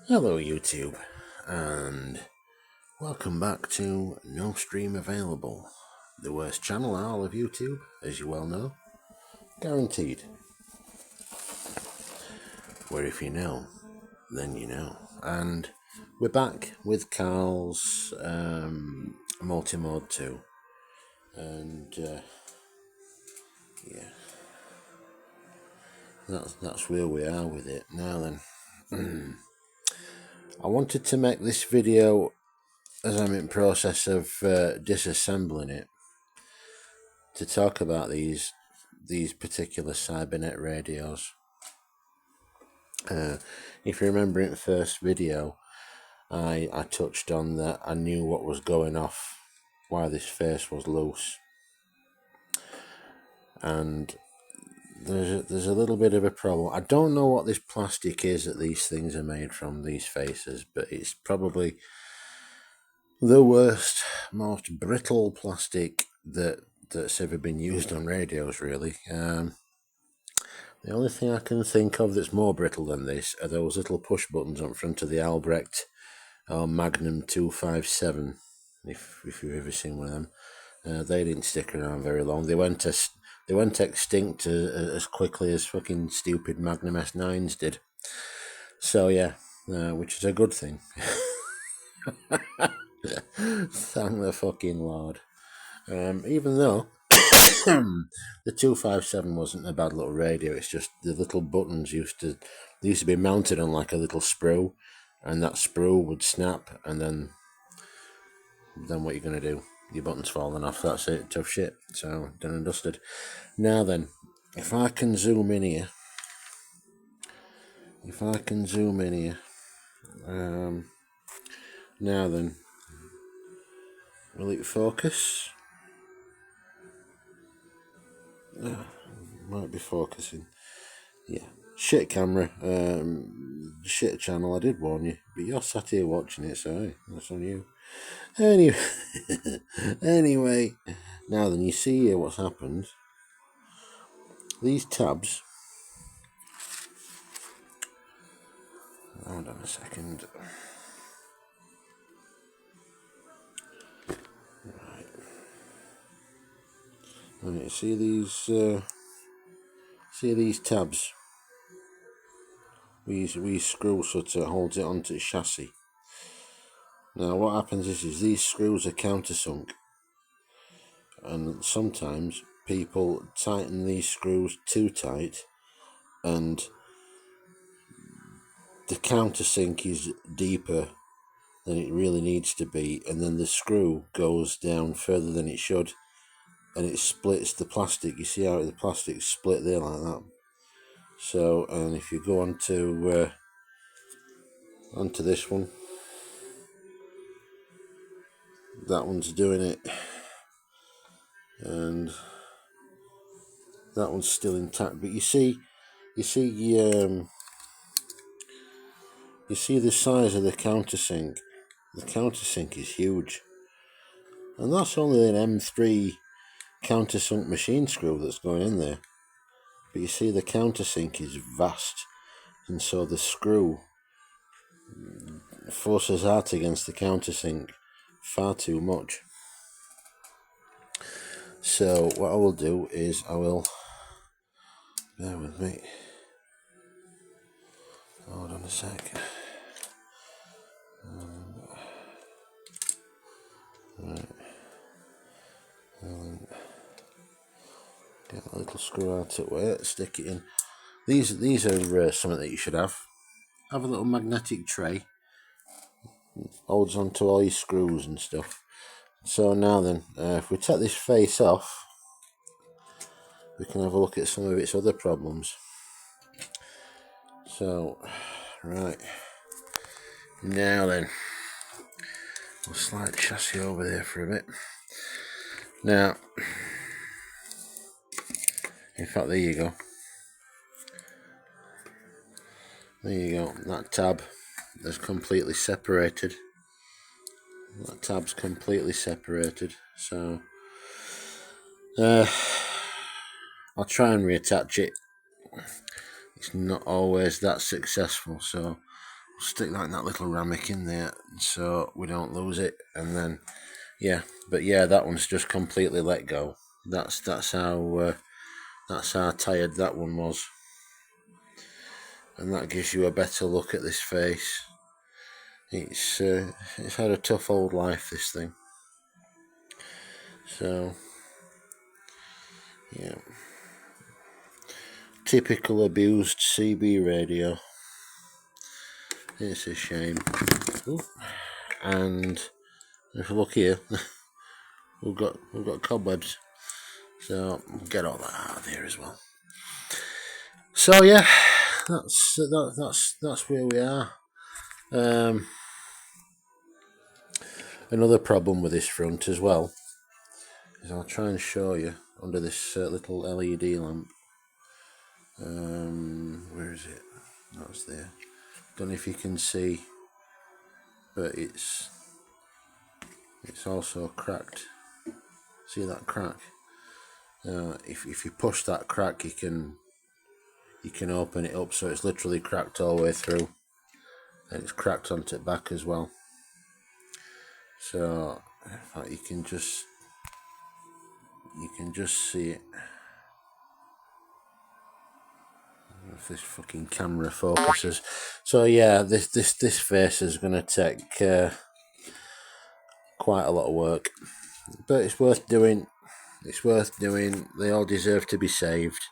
Hello YouTube, and welcome back to No Stream Available, the worst channel in all of YouTube, as you well know, guaranteed. Where if you know, then you know. And we're back with Carl's multi-mode 2, and yeah, that's where we are with it. Now then, I wanted to make this video as I'm in process of disassembling it, to talk about these particular Cybernet radios. If you remember in the first video, I touched on that I knew what was going off, why this face was loose, and there's a little bit of a problem. I don't know what this plastic is that these things are made from, these faces, but it's probably the worst, most brittle plastic that's ever been used on radios, really. The only thing I can think of that's more brittle than this are those little push buttons on front of the Albrecht or Magnum 257, if you've ever seen one of them. They didn't stick around very long. They went extinct as quickly as fucking stupid Magnum S9s did. So yeah, which is a good thing. Thank the fucking Lord. Even though the 257 wasn't a bad little radio, it's just the little buttons used to be mounted on like a little sprue, and that sprue would snap, and then what you're going to do? Your button's falling off, that's it, tough shit. So, done and dusted. Now then, if I can zoom in here, now then, will it focus? Might be focusing. Yeah, shit camera, shit channel, I did warn you, but you're sat here watching it, so hey, that's on you. Anyway, now then, you see here what's happened. These tabs, hold on a second. Right, see these tabs? We screw so it holds it onto the chassis. Now what happens is these screws are countersunk, and sometimes people tighten these screws too tight, and the countersink is deeper than it really needs to be, and then the screw goes down further than it should, and it splits the plastic. You see how the plastic's split there like that? So, and if you go onto this one, that one's doing it, and that one's still intact. But you see the size of the countersink. The countersink is huge, and that's only an M3 countersunk machine screw that's going in there. But you see the countersink is vast, and so the screw forces out against the countersink far too much. So what I will do is bear with me, hold on a sec. Right, get a little screw out of it, stick it in. These are something that you should have. Have a little magnetic tray, holds onto all your screws and stuff. So now then, if we take this face off, we can have a look at some of its other problems. So, right, now then, we'll slide the chassis over there for a bit. Now, in fact, there you go. There you go, that tab is completely separated. That tab's completely separated, so I'll try and reattach it. It's not always that successful, so stick that little ramek in there so we don't lose it, and then yeah, but yeah, that one's just completely let go. That's how tired that one was, and that gives you a better look at this face. It's had a tough old life, this thing. So yeah, typical abused CB radio. It's a shame. Ooh. And if you look here, we've got cobwebs. So get all that out of here as well. So yeah, that's where we are. Another problem with this front as well is, I'll try and show you under this little LED lamp. Where is it? That's there. Don't know if you can see, but it's also cracked. See that crack? If you push that crack, you can open it up, so it's literally cracked all the way through, and it's cracked onto the back as well. So in fact, you can just see it. If this fucking camera focuses. So yeah, this face is going to take quite a lot of work, but it's worth doing. It's worth doing. They all deserve to be saved,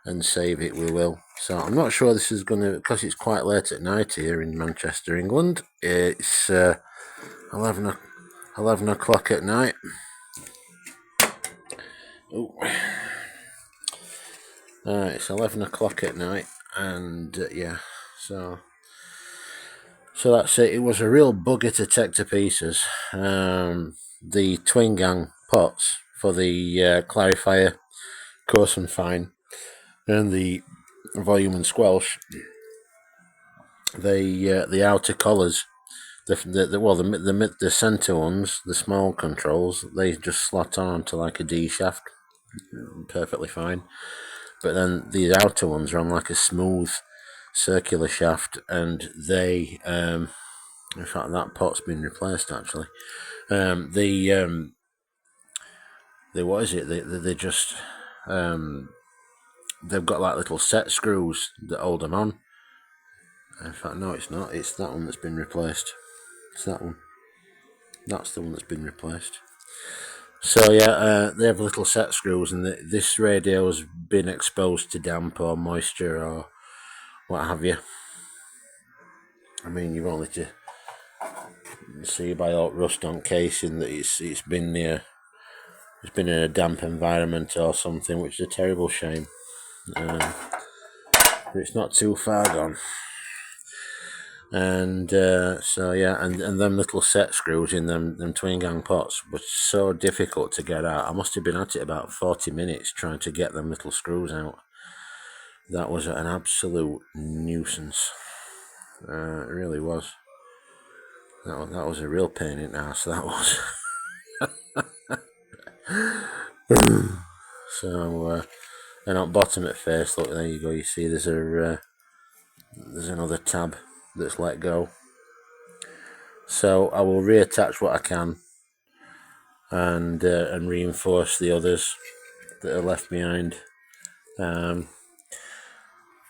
and save it we will. So I'm not sure this is going to, because it's quite late at night here in Manchester, England. It's 11 o'clock at night. Ooh. It's 11 o'clock at night, and yeah, so that's it. It was a real bugger to take to pieces. The twin gang pots for the clarifier, coarse and fine, and the volume and squelch. The outer collars, the center ones, the small controls, they just slot on to like a D shaft, perfectly fine. But then the outer ones are on like a smooth circular shaft, and they in fact that pot's been replaced actually. The what is it? They just they've got like little set screws that hold them on. In fact, no, it's not. It's that one that's been replaced. It's that one. That's the one that's been replaced. So yeah, they have little set screws, and this radio has been exposed to damp or moisture or what have you. I mean, you've only to see by all rust on casing that it's been in a damp environment or something, which is a terrible shame. But it's not too far gone. And so yeah, and them little set screws in them twin gang pots were so difficult to get out. I must have been at it about 40 minutes trying to get them little screws out. That was an absolute nuisance. It really was. That was a real pain in the ass. That was. So and on bottom at face, look, there you go. You see, there's another tab that's let go. So I will reattach what I can, and reinforce the others that are left behind.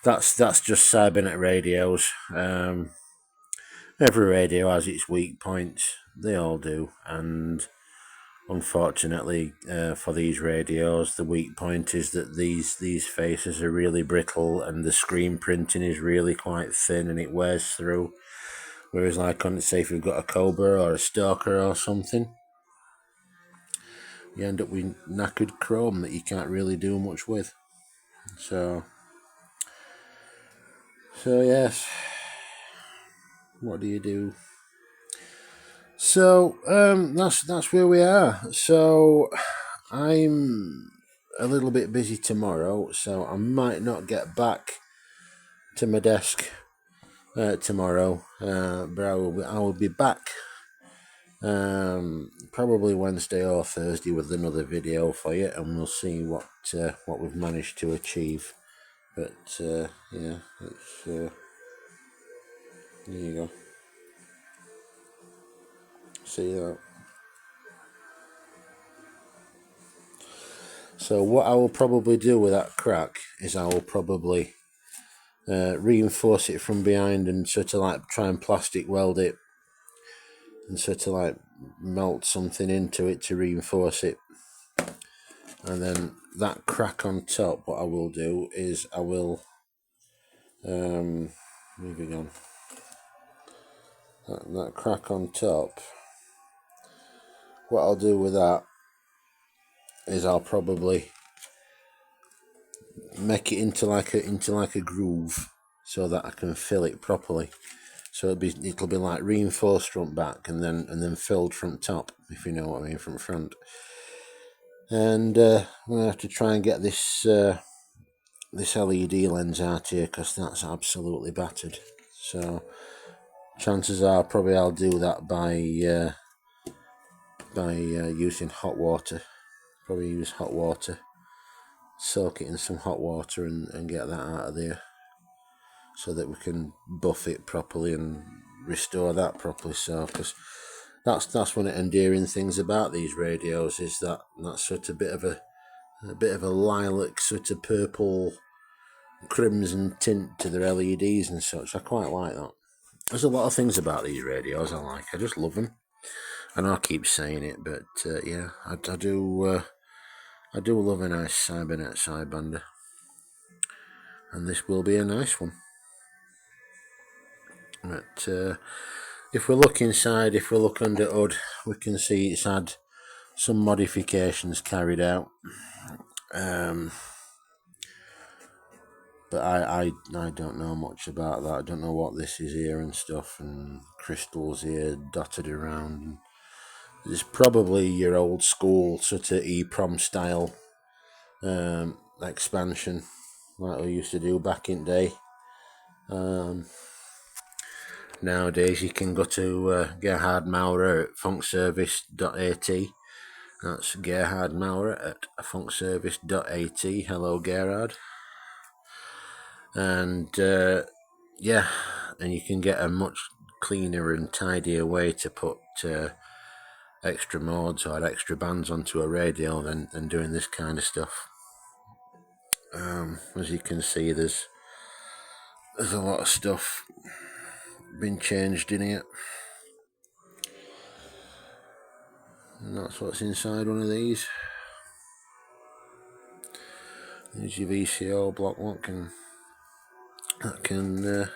That's just Cybernet radios. Every radio has its weak points. They all do, and unfortunately for these radios, the weak point is that these faces are really brittle, and the screen printing is really quite thin, and it wears through. Whereas, like on, say, if you've got a Cobra or a Stalker or something, you end up with knackered chrome that you can't really do much with. So yes, what do you do? So that's where we are. So I'm a little bit busy tomorrow, so I might not get back to my desk tomorrow, but I will be back probably Wednesday or Thursday with another video for you, and we'll see what we've managed to achieve. But yeah, There you go. See that? So what I will probably do with that crack is I will probably reinforce it from behind and sort of like try and plastic weld it and sort of like melt something into it to reinforce it. And then that crack on top, what I will do is I will, moving on, that crack on top, what I'll do with that is I'll probably make it into like a groove so that I can fill it properly. So it'll be like reinforced front back and then filled front top, if you know what I mean, from front. And I'm gonna have to try and get this this LED lens out here because that's absolutely battered. So chances are probably I'll do that by using hot water. Probably use hot water, soak it in some hot water and get that out of there, so that we can buff it properly and restore that properly. So because that's one of the endearing things about these radios is that sort of bit of a lilac sort of purple crimson tint to their LEDs and such. I quite like that. There's a lot of things about these radios I like. I just love them. I know I keep saying it, but yeah, I do love a nice Cybernet sidebander, and this will be a nice one. But if we look inside, if we look under hood, we can see it's had some modifications carried out. But I don't know much about that. I don't know what this is here and stuff, and crystals here dotted around. It's probably your old school sort of EEPROM style expansion like we used to do back in the day. Nowadays you can go to Gerhard Maurer at funkservice.at. That's Gerhard Maurer at funkservice.at. Hello Gerhard. And yeah, and you can get a much cleaner and tidier way to put extra modes or extra bands onto a radio than doing this kind of stuff. As you can see, there's a lot of stuff been changed in here, and that's what's inside one of these. There's your VCO block lock, and that can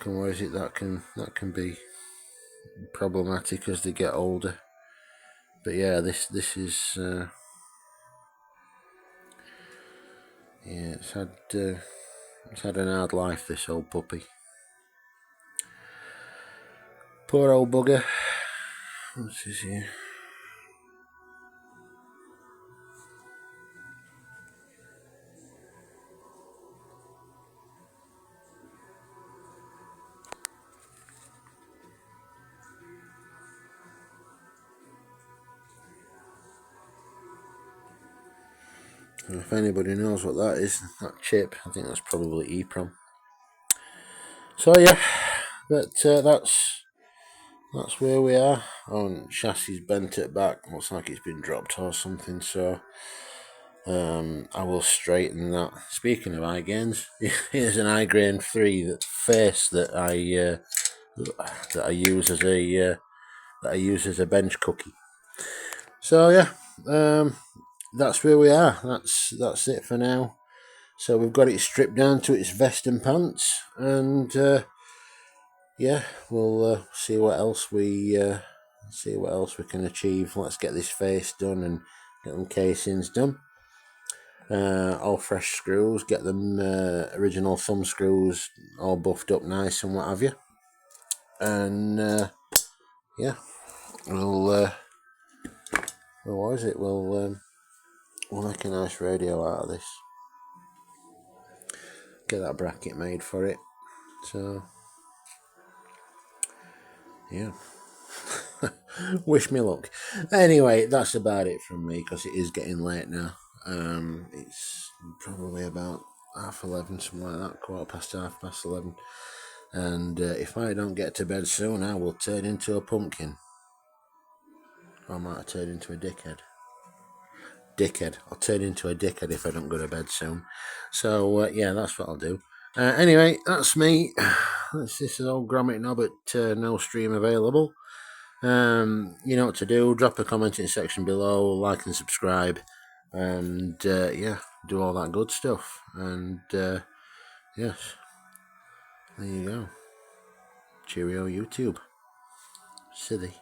what is it? That can be problematic as they get older. But yeah, this is yeah, it's had an hard life, this old puppy. Poor old bugger. What's this here? If anybody knows what that is, that chip, I think that's probably EEPROM. So yeah, but that's where we are. Oh, chassis bent it back. Looks like it's been dropped or something. So I will straighten that. Speaking of iGains, here's an iGain 3 that face that I use as a bench cookie. So yeah, that's where we are. That's it for now. So we've got it stripped down to its vest and pants, and yeah, we'll see what else we can achieve. Let's get this face done and get them casings done. All fresh screws, get them original thumb screws all buffed up nice and what have you. And yeah, we'll what is it? We'll make a nice radio out of this. Get that bracket made for it. So yeah. Wish me luck. Anyway, that's about it from me because it is getting late now. It's probably about 11:30, something like that, 11:15. And if I don't get to bed soon, I will turn into a pumpkin. Or I might have turned into a dickhead. I'll turn into a dickhead if I don't go to bed soon. So, yeah, that's what I'll do. Anyway, that's me. This is old Gromit Nobbit, no stream available. You know what to do. Drop a comment in the section below, like and subscribe, and yeah, do all that good stuff. And yes, there you go. Cheerio, YouTube. Silly.